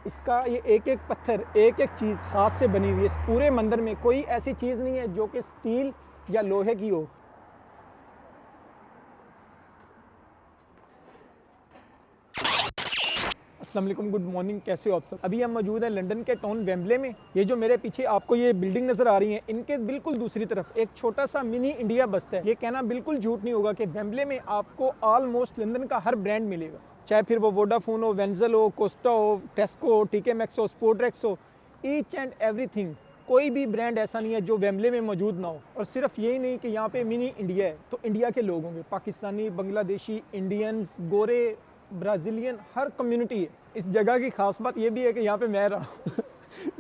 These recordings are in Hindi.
इसका ये एक एक पत्थर, एक एक चीज़ हाथ से बनी हुई है। इस पूरे मंदिर में कोई ऐसी चीज़ नहीं है जो कि स्टील या लोहे की हो। अस्सलाम वालेकुम, गुड मॉर्निंग, कैसे हो आप सब। अभी हम मौजूद हैं लंदन के टाउन वेम्बले में। ये जो मेरे पीछे आपको ये बिल्डिंग नज़र आ रही है, इनके बिल्कुल दूसरी तरफ एक छोटा सा मिनी इंडिया बसता है। ये कहना बिल्कुल झूठ नहीं होगा कि वेम्बले में आपको ऑलमोस्ट लंदन का हर ब्रांड मिलेगा, चाहे फिर वो वोडाफोन हो, वेंजल हो, कोस्टा हो, टेस्को हो, टीके मैक्स हो, स्पोर्ट्रेक्स हो, ईच एंड एवरीथिंग। कोई भी ब्रांड ऐसा नहीं है जो वेम्बले में मौजूद ना हो। और सिर्फ यही नहीं कि यहाँ पे मिनी इंडिया है तो इंडिया के लोग होंगे, पाकिस्तानी, बांग्लादेशी, इंडियंस, गोरे, ब्राज़ीलियन, हर कम्युनिटी है। इस जगह की खास बात ये भी है कि यहाँ पे मैं रहा हूँ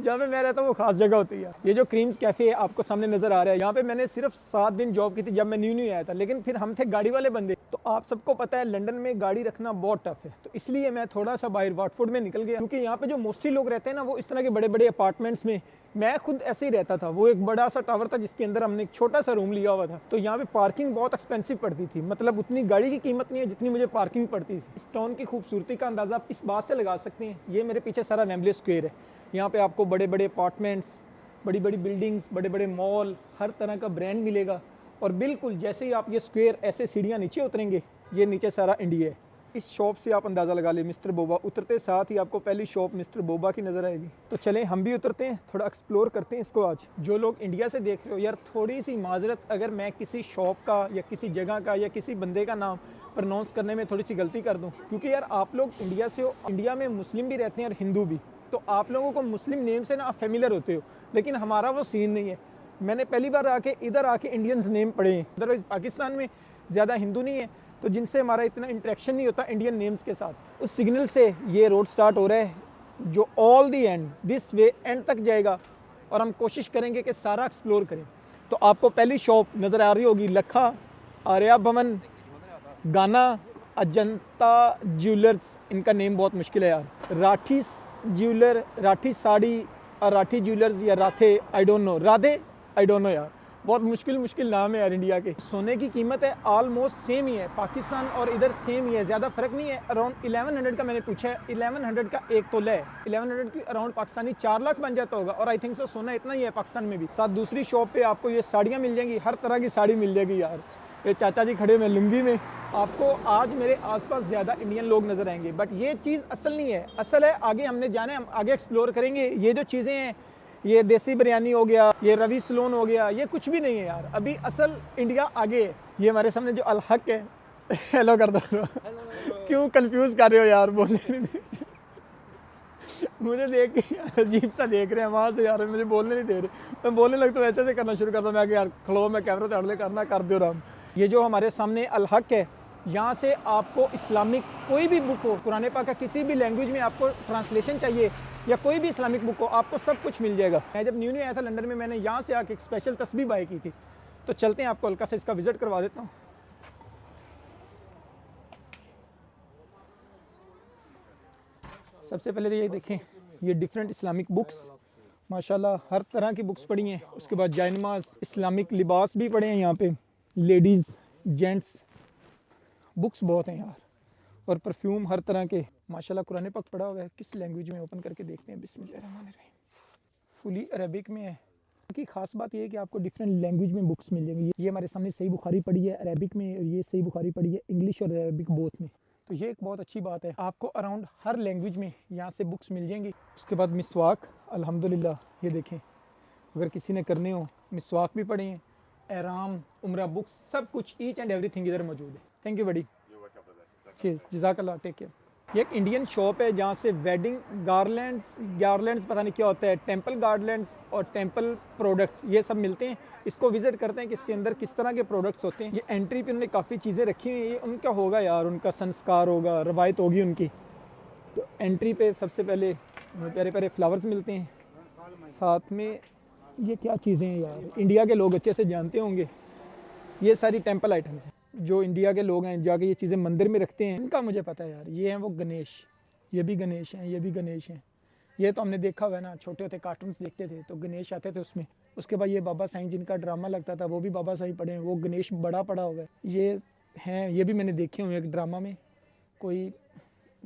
जहाँ पे मैं रहता हूँ वो खास जगह होती है। ये जो क्रीम्स कैफ़े है आपको सामने नज़र आ रहा है, यहाँ पे मैंने सिर्फ 7 दिन जॉब की थी जब मैं न्यू आया था। लेकिन फिर हम थे गाड़ी वाले बंदे, तो आप सबको पता है लंदन में गाड़ी रखना बहुत टफ है। तो इसलिए मैं थोड़ा सा बाहर वाटफोर्ड में निकल गया, क्योंकि यहाँ पे जो मोस्टली लोग रहते हैं ना, वो इस तरह के बड़े बड़े अपार्टमेंट्स में। मैं खुद ऐसे ही रहता था। वो एक बड़ा सा टावर था जिसके अंदर हमने एक छोटा सा रूम लिया हुआ था। तो यहाँ पे पार्किंग बहुत एक्सपेंसिव पड़ती थी, मतलब उतनी गाड़ी की कीमत नहीं है जितनी मुझे पार्किंग पड़ती थी। इस टाउन की खूबसूरती का अंदाज़ा आप इस बात से लगा सकते हैं, ये मेरे पीछे सारा वेम्बले स्क्वायर है। यहाँ पे आपको बड़े बड़े अपार्टमेंट्स, बड़ी बड़ी बिल्डिंग्स, बड़े बड़े मॉल, हर तरह का ब्रांड मिलेगा। और बिल्कुल जैसे ही आप ये स्क्वायर ऐसे सीढ़ियाँ नीचे उतरेंगे, ये नीचे सारा इंडिया है। इस शॉप से आप अंदाज़ा लगा लें, मिस्टर बोबा। उतरते साथ ही आपको पहली शॉप मिस्टर बोबा की नज़र आएगी। तो चलें हम भी उतरते हैं, थोड़ा एक्सप्लोर करते हैं इसको। आज जो लोग इंडिया से देख रहे हो यार, थोड़ी सी माजरत अगर मैं किसी शॉप का या किसी जगह का या किसी बंदे का नाम प्रोनाउंस करने में थोड़ी सी गलती कर दूं, क्योंकि यार आप लोग इंडिया से हो, इंडिया में मुस्लिम भी रहते हैं और हिंदू भी। तो आप लोगों को मुस्लिम नेम से ना आप फेमिलियर होते हो, लेकिन हमारा वो सीन नहीं है। मैंने पहली बार इधर आके इंडियंस नेम पढ़े हैं। अदरवाइज पाकिस्तान में ज़्यादा हिंदू नहीं है, तो जिनसे हमारा इतना इंटरेक्शन नहीं होता इंडियन नेम्स के साथ। उस सिग्नल से ये रोड स्टार्ट हो रहा है जो all the and this way and तक जाएगा, और हम कोशिश करेंगे कि सारा एक्सप्लोर करें। तो आपको पहली शॉप नज़र आ रही होगी, लखा, आर्या भवन, गाना, अजंता ज्वेलर्स। इनका नेम बहुत मुश्किल है यार। राठी ज्वेलर, राठी साड़ी, और राठी ज्वेलर्स या Radhe, I don't know, Radhe, I don't know यार। बहुत मुश्किल नाम है यार इंडिया के। सोने की कीमत है ऑलमोस्ट सेम ही है, पाकिस्तान और इधर सेम ही है, ज़्यादा फ़र्क नहीं है। अराउंड 1100 का मैंने पूछा है, 1100 का एक तोला है। 1100 की अराउंड पाकिस्तानी 4 लाख बन जाता होगा, और आई थिंक सो सोना इतना ही है पाकिस्तान में भी। साथ दूसरी शॉप पे आपको ये साड़ियाँ मिल जाएंगी, हर तरह की साड़ी मिल जाएगी यार। ये चाचा जी खड़े में लुंगी में। आपको आज मेरे आसपास ज़्यादा इंडियन लोग नज़र आएंगे, बट ये चीज़ असल नहीं है। असल है आगे हमने जाना है, हम आगे एक्सप्लोर करेंगे। ये जो चीज़ें हैं, ये देसी बिरयानी हो गया, ये रवि सलोन हो गया, ये कुछ भी नहीं है यार। अभी असल इंडिया आगे है। ये हमारे सामने जो अल हक है हेलो कर दो क्यों कंफ्यूज कर रहे हो यार, बोलने नहीं दे मुझे देख के यार अजीब सा देख रहे हैं वहाँ से यार, मुझे बोलने नहीं दे रहे। मैं बोलने लगता हूँ ऐसे करना शुरू करता, मैं यार खलो, मैं कैमरा तड़ले करना कर दो राम। ये जो हमारे सामने अल हक है, यहाँ से आपको इस्लामिक कोई भी बुक हो, कुरान पाक का किसी भी लैंग्वेज में आपको ट्रांसलेशन चाहिए या कोई भी इस्लामिक बुक हो, आपको सब कुछ मिल जाएगा। मैं जब न्यू आया था लंदन में, मैंने यहाँ से आके एक स्पेशल तस्बीह बाय की थी। तो चलते हैं, आपको हल्का से इसका विजिट करवा देता हूँ। सबसे पहले तो ये देखें, ये डिफरेंट इस्लामिक बुक्स, माशाल्लाह हर तरह की बुक्स पढ़ी हैं। उसके बाद जायनमाज, इस्लामिक लिबास भी पढ़े हैं यहाँ पे, लेडीज़, जेंट्स, बुक्स बहुत हैं यार। और परफ्यूम हर तरह के, माशाल्लाह कुरान पाक पढ़ा हुआ है। किस लैंग्वेज में, ओपन करके देखते हैं। बिस्मिल्लाहिर्रहमानिर्रहीम। फुली अरबिक में है। की खास बात ये है कि आपको डिफरेंट लैंग्वेज में बुक्स मिल जाएंगी। ये हमारे सामने सही बुखारी पड़ी है अरबिक में, और ये सही बुखारी पड़ी है इंग्लिश और अरबिक बोथ में। तो ये एक बहुत अच्छी बात है, आपको अराउंड हर लैंग्वेज में यहाँ से बुक्स मिल जाएंगी। उसके बाद मिसवाक, अल्हम्दुलिल्लाह ये देखें, अगर किसी ने करने हो मिसवाक भी पढ़े हैं, एहराम, उम्रा बुक्स, सब कुछ ईच एंड एवरीथिंग इधर मौजूद है। थैंक यू बड़ी, चीज़ जज़ाकल्लाह, टेक केयर। ये एक इंडियन शॉप है जहाँ से वेडिंग गार्लैंड्स पता नहीं क्या होता है, टेंपल गार्लैंड्स और टेंपल प्रोडक्ट्स, ये सब मिलते हैं। इसको विजिट करते हैं कि इसके अंदर किस तरह के प्रोडक्ट्स होते हैं। ये एंट्री पे उन्होंने काफ़ी चीज़ें रखी हुई हैं। ये उनका होगा यार, उनका संस्कार होगा, रवायत होगी उनकी। तो एंट्री पे सबसे पहले प्यारे प्यारे फ्लावर्स मिलते हैं, साथ में ये क्या चीज़ें हैं यार, इंडिया के लोग अच्छे से जानते होंगे। ये सारी टेंपल आइटम्स हैं जो इंडिया के लोग हैं जाके ये चीज़ें मंदिर में रखते हैं, इनका मुझे पता है यार। ये हैं वो गणेश, ये भी गणेश हैं, ये भी गणेश हैं। ये तो हमने देखा हुआ है ना, छोटे होते कार्टून्स देखते थे तो गणेश आते थे उसमें। उसके बाद ये बाबा साईं जिनका ड्रामा लगता था, वो भी बाबा साईं पढ़े हैं, वो गणेश बड़ा पड़ा हुआ है। ये हैं, ये भी मैंने देखे हुए एक ड्रामा में, कोई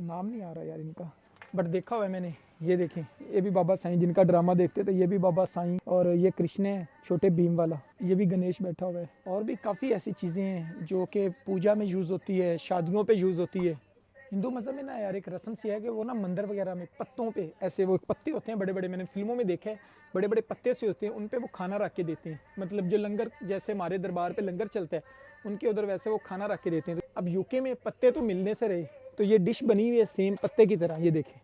नाम नहीं आ रहा यार इनका, बट देखा हुआ है मैंने। ये देखें, ये भी बाबा साईं जिनका ड्रामा देखते थे, ये भी बाबा साईं। और ये कृष्ण है छोटे भीम वाला, ये भी गणेश बैठा हुआ है। और भी काफ़ी ऐसी चीज़ें हैं जो कि पूजा में यूज़ होती है, शादियों पे यूज़ होती है। हिंदू मज़हब में ना यार एक रस्म सी है कि वो ना मंदिर वगैरह में पत्तों पे ऐसे वो पत्ते होते हैं बड़े बड़े, मैंने फिल्मों में देखा है, बड़े बड़े पत्ते से होते हैं, उन पे वो खाना रख के देते हैं। मतलब जो लंगर, जैसे हमारे दरबार पे लंगर चलता है, उनके उधर वैसे वो खाना रख के देते हैं। अब यूके में पत्ते तो मिलने से रहे, तो ये डिश बनी हुई है सेम पत्ते की तरह। ये देखें,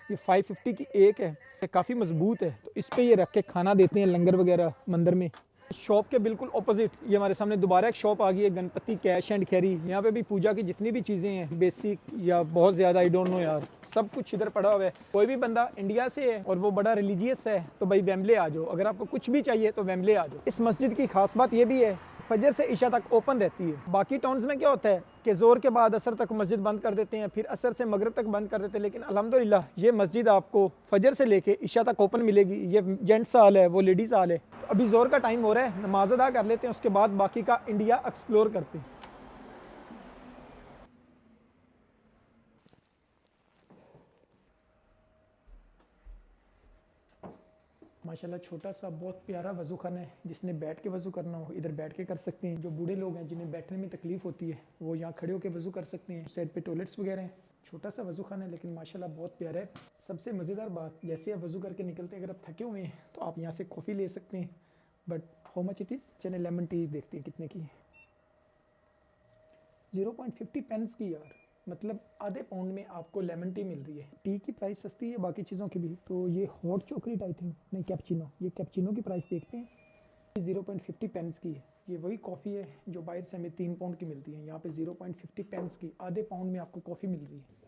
ये 550 की एक है, काफ़ी मजबूत है। तो इस पे ये रख के खाना देते हैं लंगर वगैरह मंदिर में। शॉप के बिल्कुल ऑपोजिट ये हमारे सामने दोबारा एक शॉप आ गई है, गणपति कैश एंड कैरी। यहाँ पे भी पूजा की जितनी भी चीज़ें हैं बेसिक या बहुत ज़्यादा, आई डोंट नो यार, सब कुछ इधर पड़ा हुआ है। कोई भी बंदा इंडिया से है और वो बड़ा रिलीजियस है तो भाई वेम्बले आ जाओ। अगर आपको कुछ भी चाहिए तो वेम्बले आ जाओ। इस मस्जिद की खास बात ये भी है, फजर से इशा तक ओपन रहती है। बाकी टाउन्स में क्या होता है कि जोर के बाद असर तक मस्जिद बंद कर देते हैं, फिर असर से मगरिब तक बंद कर देते हैं। लेकिन अल्हम्दुलिल्लाह ये मस्जिद आपको फजर से लेके इशा तक ओपन मिलेगी। ये जेंट्स हाल है, वो लेडीज़ हाल है। तो अभी जोर का टाइम हो रहा है, नमाज अदा कर लेते हैं, उसके बाद बाकी का इंडिया एक्सप्लोर करते हैं। माशाल्लाह छोटा सा बहुत प्यारा वज़ू खाना है। जिसने बैठ के वज़ू करना हो इधर बैठ के कर सकते हैं। जो बूढ़े लोग हैं जिन्हें बैठने में तकलीफ होती है वो यहाँ खड़े होकर वज़ू कर सकते हैं। साइड पे टॉयलेट्स वगैरह हैं। छोटा सा वज़ू खाना है लेकिन माशाल्लाह बहुत प्यारा है। सबसे मज़ेदार बात, जैसे आप वज़ू करके निकलते हैं, अगर आप थके हुए हैं तो आप यहाँ से कॉफ़ी ले सकते हैं। But how much it is? चलिए लेमन टी देखते हैं कितने की है। 0.50 पेंस की यार, मतलब आधे पाउंड में आपको लेमन टी मिल रही है। टी की प्राइस सस्ती है बाकी चीज़ों की भी। तो ये हॉट चॉकलेट आई थिंक, नहीं कैपुचिनो, ये कैपुचिनो की प्राइस देखते हैं। 0.50 पेंस की है। ये वही कॉफ़ी है जो बाहर से हमें 3 पाउंड की मिलती है, यहाँ पे 0.50 पेंस की आधे पाउंड में आपको कॉफ़ी मिल रही है।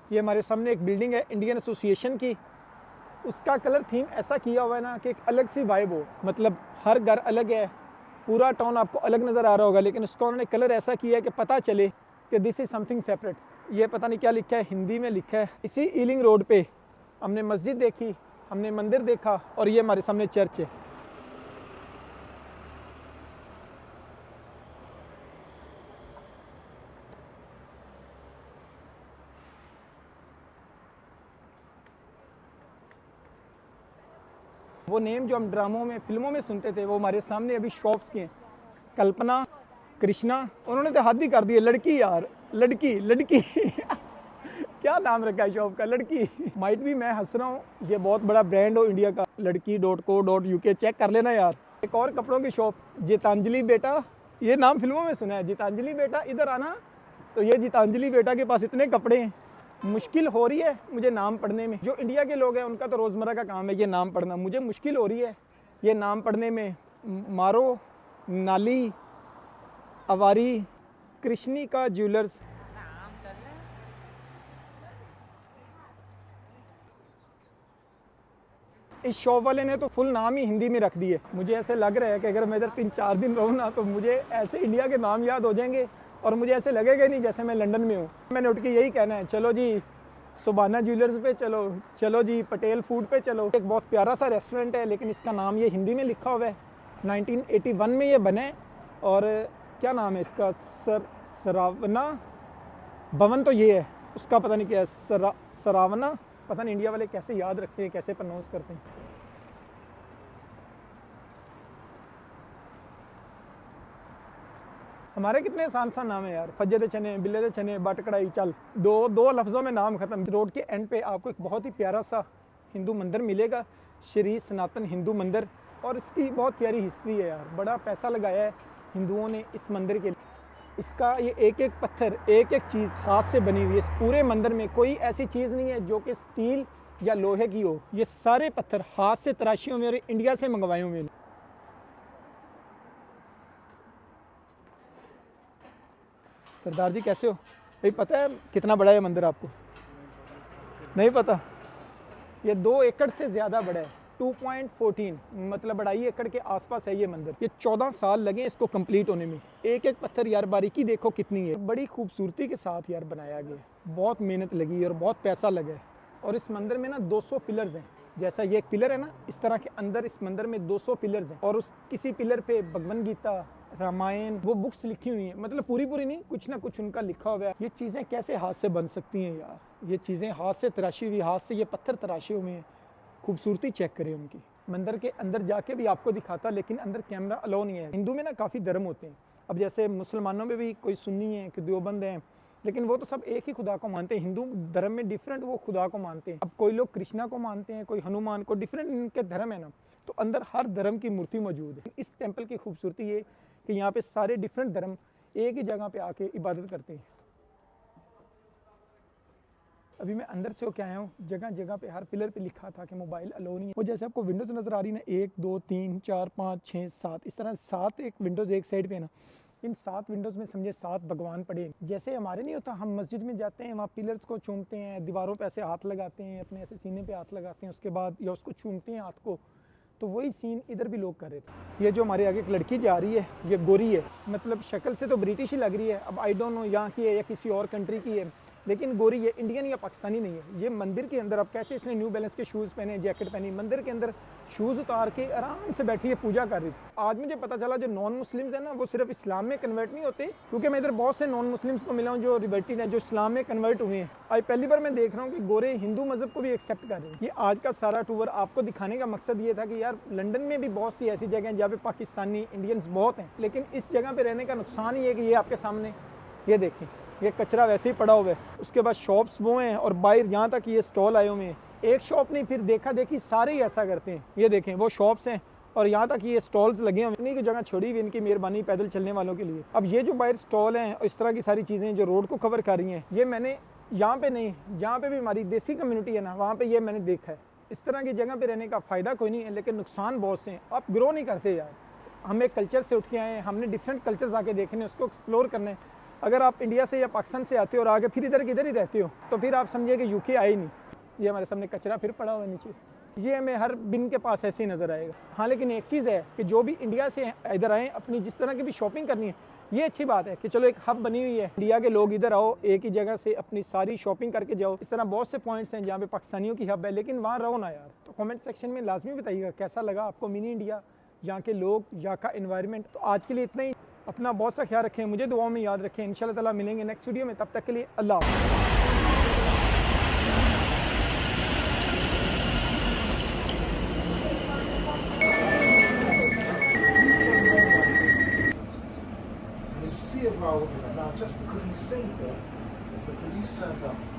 ये हमारे सामने एक बिल्डिंग है इंडियन एसोसिएशन की। उसका कलर थीम ऐसा किया हुआ है ना कि एक अलग सी वाइब हो, मतलब हर घर अलग है, पूरा टाउन आपको अलग नज़र आ रहा होगा, लेकिन उसका उन्होंने कलर ऐसा किया है कि पता चले कि दिस इज़ समथिंग सेपरेट। ये पता नहीं क्या लिखा है, हिंदी में लिखा है। इसी ईलिंग रोड पे हमने मस्जिद देखी, हमने मंदिर देखा, और ये हमारे सामने चर्च है। वो नेम जो हम ड्रामों में, फिल्मों में सुनते थे, वो हमारे सामने अभी शॉप्स के हैं। कल्पना, कृष्णा, उन्होंने तो हद ही कर दी है। लड़की यार, लड़की लड़की क्या नाम रखा है शॉप का, लड़की। माइट भी मैं हंस रहा हूँ, ये बहुत बड़ा ब्रांड हो इंडिया का, लड़की.co.uk, चेक कर लेना यार। एक और कपड़ों की शॉप, गीतांजलि बेटा, ये नाम फिल्मों में सुना है। गीतांजलि बेटा इधर आना। तो ये गीतांजलि बेटा के पास इतने कपड़े हैं, मुश्किल हो रही है मुझे नाम पढ़ने में। जो इंडिया के लोग हैं उनका तो रोज़मर्रा का काम है ये नाम पढ़ना, मुझे मुश्किल हो रही है ये नाम पढ़ने में। मारो, नाली, अवारी, कृष्णी का ज्वेलर्स। इस शॉप वाले ने तो फुल नाम ही हिंदी में रख दिए। मुझे ऐसे लग रहा है कि अगर मैं इधर 3-4 दिन रहूँ ना तो मुझे ऐसे इंडिया के नाम याद हो जाएंगे और मुझे ऐसे लगेगा नहीं जैसे मैं लंदन में हूँ। मैंने उठ के यही कहना है, चलो जी सुबाना ज्वेलर्स पे चलो, चलो जी पटेल फूड पे चलो। एक बहुत प्यारा सा रेस्टोरेंट है लेकिन इसका नाम ये हिंदी में लिखा हुआ है। 1981 में ये बने, और क्या नाम है इसका, सरावना भवन तो ये है, उसका पता नहीं क्या है, सरावना, पता नहीं इंडिया वाले कैसे याद रखते हैं, कैसे प्रोनाउंस करते हैं। हमारे कितने आसान सा नाम है यार, फज्जे दे चने, बिल्ले दे चने, बट कढ़ाई, चल दो लफ्ज़ों में नाम ख़त्म। रोड के एंड पे आपको एक बहुत ही प्यारा सा हिंदू मंदिर मिलेगा, श्री सनातन हिंदू मंदिर, और इसकी बहुत प्यारी हिस्ट्री है यार। बड़ा पैसा लगाया है हिंदुओं ने इस मंदिर के लिए। इसका ये एक एक पत्थर, एक एक चीज़ हाथ से बनी हुई है। इस पूरे मंदिर में कोई ऐसी चीज़ नहीं है जो कि स्टील या लोहे की हो। ये सारे पत्थर हाथ से तराशी हुए और इंडिया से मंगवाए हुए। सरदार जी कैसे हो भाई? पता है कितना बड़ा है मंदिर आपको? नहीं पता? ये 2 एकड़ से ज़्यादा बड़ा है, 2.14, मतलब 2.5 एकड़ के आसपास है ये मंदिर। ये 14 साल लगे इसको कंप्लीट होने में। एक एक पत्थर यार, बारीकी देखो कितनी है, बड़ी खूबसूरती के साथ यार बनाया गया। बहुत मेहनत लगी और बहुत पैसा लगा है। और इस मंदिर में ना 200 पिलर्स हैं। जैसा ये एक पिलर है ना, इस तरह के अंदर इस मंदिर में 200 पिलर्स हैं, और उस किसी पिलर पे भगवद गीता, रामायण, वो बुक्स लिखी हुई हैं, मतलब पूरी पूरी नहीं, कुछ ना कुछ उनका लिखा हुआ है। ये चीज़ें कैसे हाथ से बन सकती हैं यार, ये चीज़ें हाथ से तराशी हुई, हाथ से ये पत्थर तराशे हुए हैं। खूबसूरती चेक करें उनकी। मंदिर के अंदर जाके भी आपको दिखाता, लेकिन अंदर कैमरा अलाउ नहीं है। हिंदू में ना काफ़ी धर्म होते हैं, अब जैसे मुसलमानों में भी कोई सुन्नी है, कोई देवबंद हैं, लेकिन वो तो सब एक ही खुदा को मानते हैं। हिंदू धर्म में डिफरेंट वो खुदा को मानते हैं। अब कोई लोग कृष्णा को मानते हैं, कोई हनुमान को, डिफरेंट इनके धर्म है ना, तो अंदर हर धर्म की मूर्ति मौजूद है। इस टेम्पल की खूबसूरती ये कि यहाँ पे सारे डिफरेंट धर्म एक ही जगह पे आके इबादत करते हैं। अभी मैं अंदर से होके आया हूँ, जगह जगह पे हर पिलर पे लिखा था कि मोबाइल अलाउ नहीं है। वो जैसे आपको विंडोज़ नज़र आ रही है ना, 1 2 3 4 5 6 7, इस तरह 7 एक विंडोज़ एक साइड पे है ना, इन 7 विंडोज़ में समझे 7 भगवान पड़े। जैसे हमारे नहीं होता, हम मस्जिद में जाते हैं, वहाँ पिलर्स को चूमते हैं, दीवारों पे ऐसे हाथ लगाते हैं, अपने ऐसे सीने पे हाथ लगाते हैं, उसके बाद या उसको चूमते हैं हाथ को, तो वही सीन इधर भी लोग कर रहे थे। ये जो हमारे आगे एक लड़की जा रही है, ये गोरी है, मतलब शक्ल से तो ब्रिटिश ही लग रही है, अब आई डोंट नो यहाँ की है या किसी और कंट्री की है, लेकिन गोरी है, इंडियन या पाकिस्तानी नहीं है। ये मंदिर के अंदर, अब कैसे इसने न्यू बैलेंस के शूज़ पहने, जैकेट पहनी, मंदिर के अंदर शूज़ उतार के आराम से बैठी है, पूजा कर रही थी। आज मुझे पता चला जो नॉन मुस्लिम्स हैं ना, वो सिर्फ इस्लाम में कन्वर्ट नहीं होते, क्योंकि मैं इधर बहुत से नॉन मुस्लिम्स को मिला हूँ जो रिवर्टेड हैं, जो इस्लाम में कन्वर्ट हुए हैं। आज पहली बार मैं देख रहा हूँ कि गोरे हिंदू मज़हब को भी एक्सेप्ट कर रहे हैं। ये आज का सारा टूर आपको दिखाने का मकसद ये था कि यार लंदन में भी बहुत सी ऐसी जगह हैं जहाँ पे पाकिस्तानी इंडियंस बहुत हैं, लेकिन इस जगह पे रहने का नुकसान ये है कि ये आपके सामने ये देखें, ये कचरा वैसे ही पड़ा हुआ है। उसके बाद शॉप्स वो हैं और बाहर यहाँ तक ये स्टॉल आए हुए हैं। एक शॉप नहीं, फिर देखा देखी सारे ही ऐसा करते हैं। ये देखें, वो शॉप्स हैं और यहाँ तक ये स्टॉल्स लगे हुए, इन्हीं की जगह छोड़ी हुई, इनकी मेहरबानी पैदल चलने वालों के लिए। अब ये जो बाहर स्टॉल हैं और इस तरह की सारी चीज़ें जो रोड को कवर कर रही हैं, ये मैंने यहाँ पे नहीं, जहाँ पे भी हमारी देसी कम्युनिटी है ना, वहाँ पे ये मैंने देखा है। इस तरह की जगह पे रहने का फ़ायदा कोई नहीं है, लेकिन नुकसान बहुत से हैं। आप ग्रो नहीं करते यार। हम एक कल्चर से उठ के आए हैं, हमने डिफरेंट कल्चर्स आके देखने, उसको एक्सप्लोर करना है। अगर आप इंडिया से या पाकिस्तान से आते हो और आगे फिर इधर किधर ही रहते हो, तो फिर आप समझिए कि यूके आए ही नहीं। ये हमारे सामने कचरा फिर पड़ा हुआ है नीचे, ये हमें हर बिन के पास ऐसे ही नज़र आएगा। हाँ, लेकिन एक चीज़ है कि जो भी इंडिया से इधर आए, अपनी जिस तरह की भी शॉपिंग करनी है, ये अच्छी बात है कि चलो एक हब बनी हुई है, इंडिया के लोग इधर आओ, एक ही जगह से अपनी सारी शॉपिंग करके जाओ। इस तरह बहुत से पॉइंट्स हैं जहाँ पे पाकिस्तानियों की हब है, लेकिन वहाँ रहो ना यार। तो कमेंट सेक्शन में लाजमी बताइएगा कैसा लगा आपको मिनी इंडिया, यहाँ के लोग, यहाँ का एनवायरनमेंट। तो आज के लिए इतना ही। अपना बहुत सा ख्याल रखें, मुझे दुआओं में याद रखें। इंशाल्लाह ताला मिलेंगे नेक्स्ट वीडियो में, तब तक के लिए अल्लाह हाफ़िज़। See if I was in it. Now, just because he saved her, the police turned up.